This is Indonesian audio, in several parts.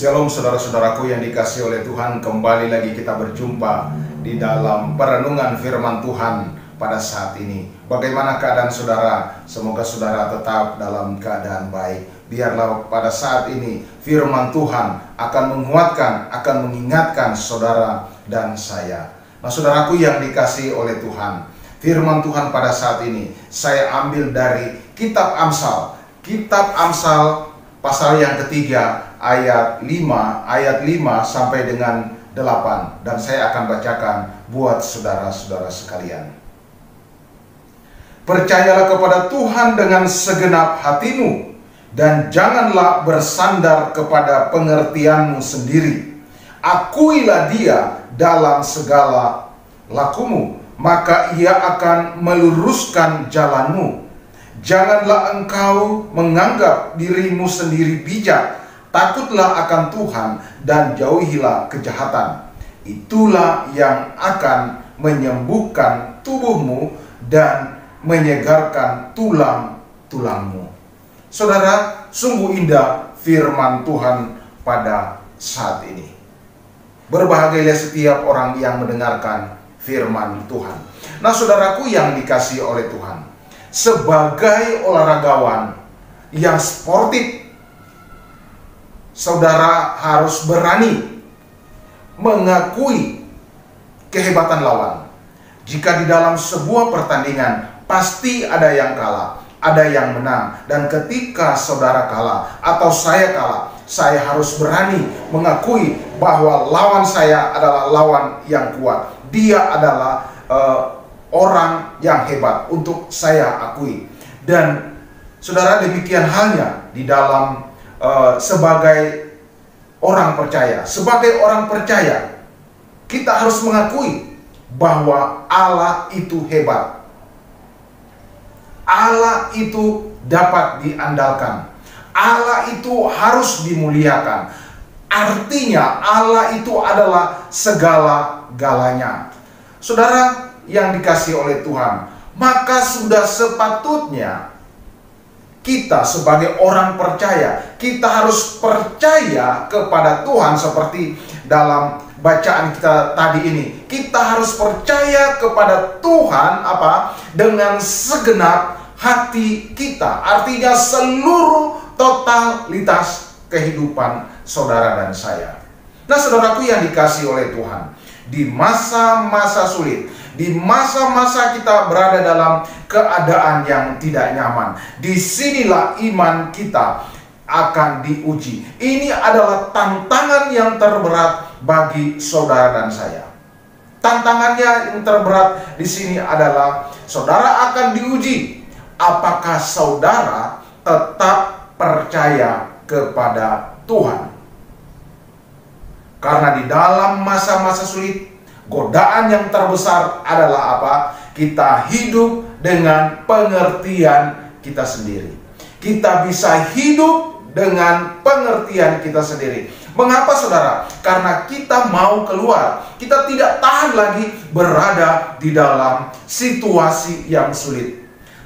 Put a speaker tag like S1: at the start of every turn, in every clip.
S1: Shalom saudara-saudaraku yang dikasihi oleh Tuhan, kembali lagi kita berjumpa di dalam perenungan firman Tuhan pada saat ini. Bagaimana keadaan saudara? Semoga saudara tetap dalam keadaan baik. Biarlah pada saat ini firman Tuhan akan menguatkan, akan mengingatkan saudara dan saya. Nah, saudaraku yang dikasihi oleh Tuhan, firman Tuhan pada saat ini saya ambil dari kitab Amsal. Kitab Amsal pasal yang ketiga ayat 5 sampai dengan 8, dan saya akan bacakan buat saudara-saudara sekalian. Percayalah kepada Tuhan dengan segenap hatimu, dan janganlah bersandar kepada pengertianmu sendiri. Akuilah Dia dalam segala lakumu, maka Ia akan meluruskan jalanmu. Janganlah engkau menganggap dirimu sendiri bijak. Takutlah akan Tuhan dan jauhilah kejahatan. Itulah yang akan menyembuhkan tubuhmu dan menyegarkan tulang-tulangmu. Saudara, sungguh indah firman Tuhan pada saat ini. Berbahagialah setiap orang yang mendengarkan firman Tuhan. Nah, saudaraku yang dikasihi oleh Tuhan, sebagai olahragawan yang sportif, saudara harus berani mengakui kehebatan lawan. Jika di dalam sebuah pertandingan pasti ada yang kalah, ada yang menang. Dan ketika saudara kalah atau saya kalah, saya harus berani mengakui bahwa lawan saya adalah lawan yang kuat. Dia adalah orang yang hebat untuk saya akui. Dan saudara, demikian halnya di dalam sebagai orang percaya. Sebagai orang percaya, kita harus mengakui bahwa Allah itu hebat. Allah itu dapat diandalkan. Allah itu harus dimuliakan. Artinya Allah itu adalah segala-galanya. Saudara yang dikasihi oleh Tuhan, maka sudah sepatutnya kita sebagai orang percaya, kita harus percaya kepada Tuhan seperti dalam bacaan kita tadi ini. Kita harus percaya kepada Tuhan dengan segenap hati kita. Artinya seluruh totalitas kehidupan saudara dan saya. Nah, saudaraku yang dikasihi oleh Tuhan, di masa-masa sulit, di masa-masa kita berada dalam keadaan yang tidak nyaman, disinilah iman kita akan diuji. Ini adalah tantangan yang terberat bagi saudara dan saya. Tantangannya yang terberat di sini adalah saudara akan diuji. Apakah saudara tetap percaya kepada Tuhan? Karena di dalam masa-masa sulit, godaan yang terbesar adalah kita hidup dengan pengertian kita sendiri. Kita bisa hidup dengan pengertian kita sendiri. Mengapa saudara? Karena kita mau keluar. Kita tidak tahan lagi berada di dalam situasi yang sulit.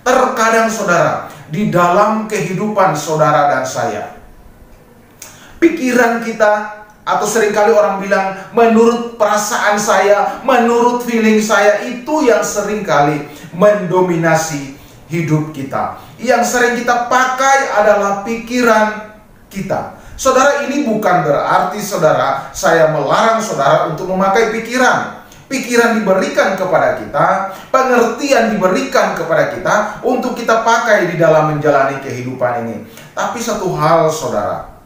S1: Terkadang saudara, di dalam kehidupan saudara dan saya, pikiran kita, atau seringkali orang bilang menurut perasaan saya, menurut feeling saya, itu yang seringkali mendominasi hidup kita. Yang sering kita pakai adalah pikiran kita. Saudara, ini bukan berarti saudara, saya melarang saudara untuk memakai pikiran. Pikiran diberikan kepada kita, pengertian diberikan kepada kita untuk kita pakai di dalam menjalani kehidupan ini. Tapi satu hal saudara,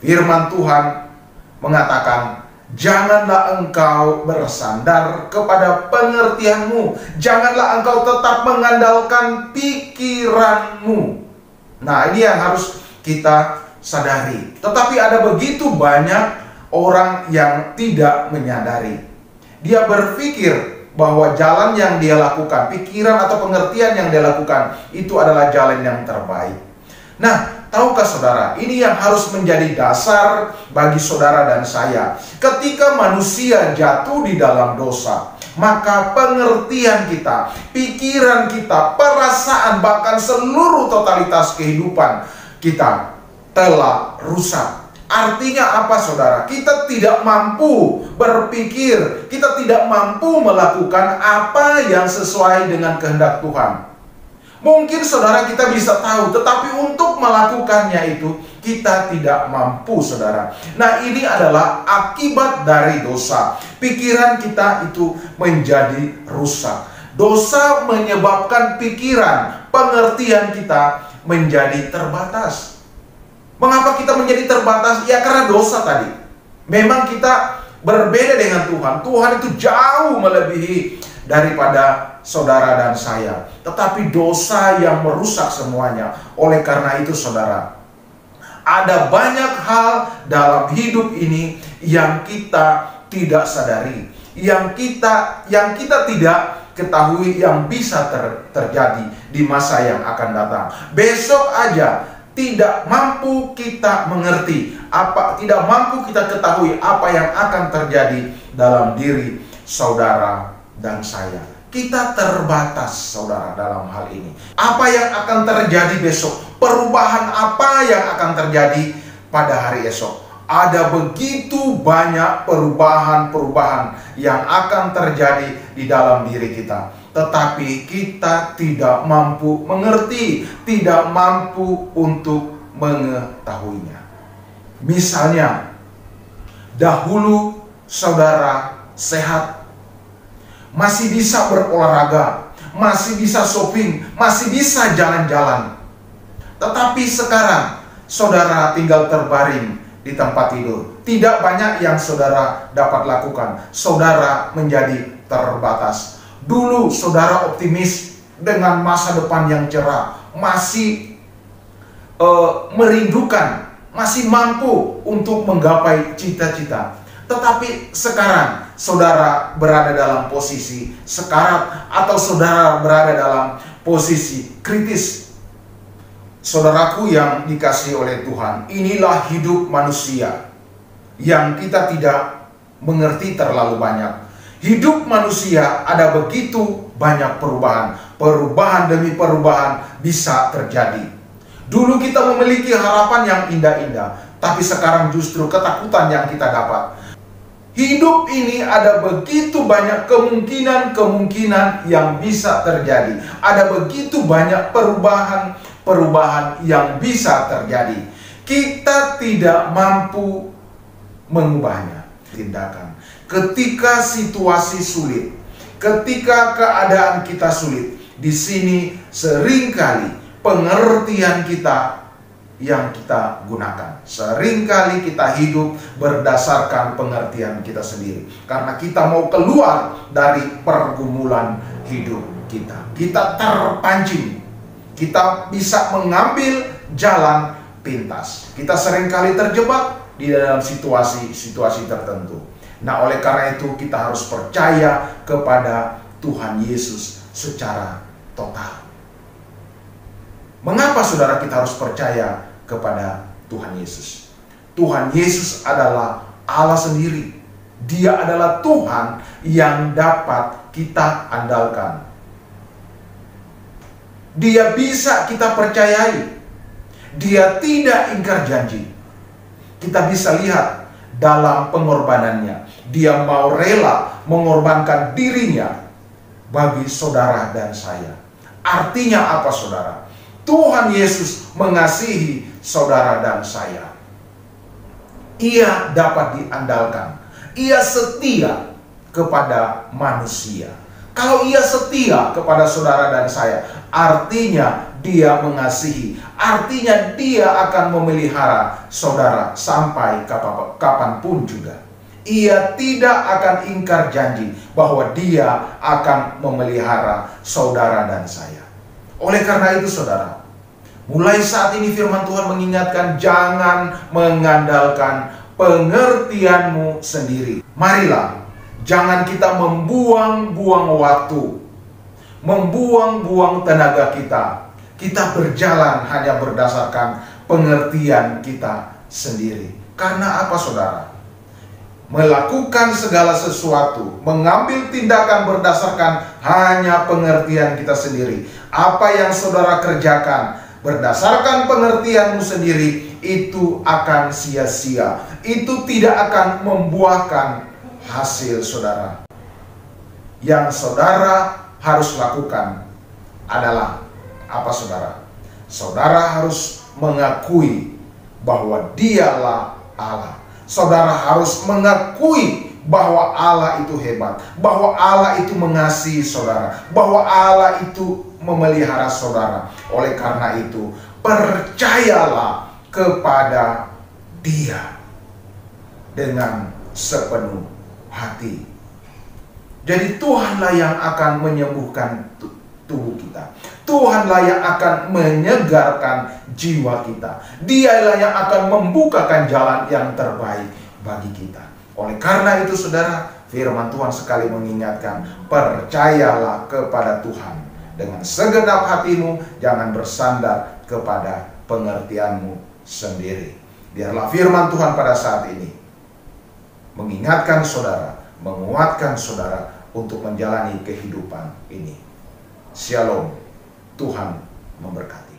S1: firman Tuhan mengatakan, janganlah engkau bersandar kepada pengertianmu. Janganlah engkau tetap mengandalkan pikiranmu. Nah, ini yang harus kita sadari. Tetapi ada begitu banyak orang yang tidak menyadari. Dia berpikir bahwa jalan yang dia lakukan, pikiran atau pengertian yang dia lakukan, itu adalah jalan yang terbaik. Nah, tahukah saudara, ini yang harus menjadi dasar bagi saudara dan saya. Ketika manusia jatuh di dalam dosa, maka pengertian kita, pikiran kita, perasaan, bahkan seluruh totalitas kehidupan kita telah rusak. Artinya apa saudara? Kita tidak mampu berpikir, kita tidak mampu melakukan apa yang sesuai dengan kehendak Tuhan. Mungkin saudara kita bisa tahu, tetapi untuk melakukannya itu kita tidak mampu saudara. Nah, ini adalah akibat dari dosa. Pikiran kita itu menjadi rusak. Dosa menyebabkan pikiran, pengertian kita menjadi terbatas. Mengapa kita menjadi terbatas? Ya karena dosa tadi. Memang kita berbeda dengan Tuhan. Tuhan itu jauh melebihi daripada saudara dan saya. Tetapi dosa yang merusak semuanya. Oleh karena itu saudara, ada banyak hal dalam hidup ini yang kita tidak sadari, yang kita tidak ketahui, yang bisa terjadi di masa yang akan datang. Besok aja tidak mampu kita mengerti tidak mampu kita ketahui apa yang akan terjadi dalam diri saudara dan saya. Kita terbatas saudara dalam hal ini. Apa yang akan terjadi besok? Perubahan apa yang akan terjadi pada hari esok? Ada begitu banyak perubahan-perubahan yang akan terjadi di dalam diri kita. Tetapi kita tidak mampu mengerti, tidak mampu untuk mengetahuinya. Misalnya, dahulu saudara sehat, masih bisa berolahraga, masih bisa shopping, masih bisa jalan-jalan. Tetapi sekarang saudara tinggal terbaring di tempat tidur. Tidak banyak yang saudara dapat lakukan. Saudara menjadi terbatas. Dulu saudara optimis dengan masa depan yang cerah, masih merindukan, masih mampu untuk menggapai cita-cita. Tetapi sekarang saudara berada dalam posisi sekarat atau saudara berada dalam posisi kritis. Saudaraku yang dikasihi oleh Tuhan, inilah hidup manusia yang kita tidak mengerti terlalu banyak. Hidup manusia ada begitu banyak perubahan. Perubahan demi perubahan bisa terjadi. Dulu kita memiliki harapan yang indah-indah, tapi sekarang justru ketakutan yang kita dapat. Hidup ini ada begitu banyak kemungkinan-kemungkinan yang bisa terjadi. Ada begitu banyak perubahan yang bisa terjadi. Kita tidak mampu mengubahnya. Tindakan. Ketika situasi sulit, ketika keadaan kita sulit, di sini seringkali pengertian kita yang kita gunakan. Seringkali kita hidup berdasarkan pengertian kita sendiri. Karena kita mau keluar dari pergumulan hidup kita. Kita terpancing. Kita bisa mengambil jalan pintas. Kita seringkali terjebak di dalam situasi-situasi tertentu. Nah, oleh karena itu kita harus percaya kepada Tuhan Yesus secara total. Mengapa saudara kita harus percaya kepada Tuhan Yesus? Tuhan Yesus adalah Allah sendiri. Dia adalah Tuhan yang dapat kita andalkan. Dia bisa kita percayai. Dia tidak ingkar janji. Kita bisa lihat dalam pengorbanannya. Dia mau rela mengorbankan dirinya bagi saudara dan saya. Artinya apa saudara? Tuhan Yesus mengasihi saudara dan saya. Ia dapat diandalkan. Ia setia kepada manusia. Kalau ia setia kepada saudara dan saya, artinya dia mengasihi. Artinya dia akan memelihara saudara sampai kapanpun juga. Ia tidak akan ingkar janji bahwa dia akan memelihara saudara dan saya. Oleh karena itu saudara, mulai saat ini firman Tuhan mengingatkan, jangan mengandalkan pengertianmu sendiri. Marilah, jangan kita membuang-buang waktu, membuang-buang tenaga kita. Kita berjalan hanya berdasarkan pengertian kita sendiri. Karena apa saudara? Melakukan segala sesuatu, mengambil tindakan berdasarkan hanya pengertian kita sendiri. Apa yang saudara kerjakan berdasarkan pengertianmu sendiri, itu akan sia-sia. Itu tidak akan membuahkan hasil, saudara. Yang saudara harus lakukan adalah apa, saudara? Saudara harus mengakui bahwa Dialah Allah. Saudara harus mengakui bahwa Allah itu hebat, bahwa Allah itu mengasihi saudara, bahwa Allah itu memelihara saudara. Oleh karena itu, percayalah kepada Dia dengan sepenuh hati. Jadi Tuhanlah yang akan menyembuhkan tubuh kita. Tuhanlah yang akan menyegarkan jiwa kita. Dialah yang akan membukakan jalan yang terbaik bagi kita. Oleh karena itu, saudara, firman Tuhan sekali mengingatkan, percayalah kepada Tuhan dengan segenap hatimu, jangan bersandar kepada pengertianmu sendiri. Biarlah firman Tuhan pada saat ini mengingatkan saudara, menguatkan saudara untuk menjalani kehidupan ini. Shalom. Tuhan memberkati.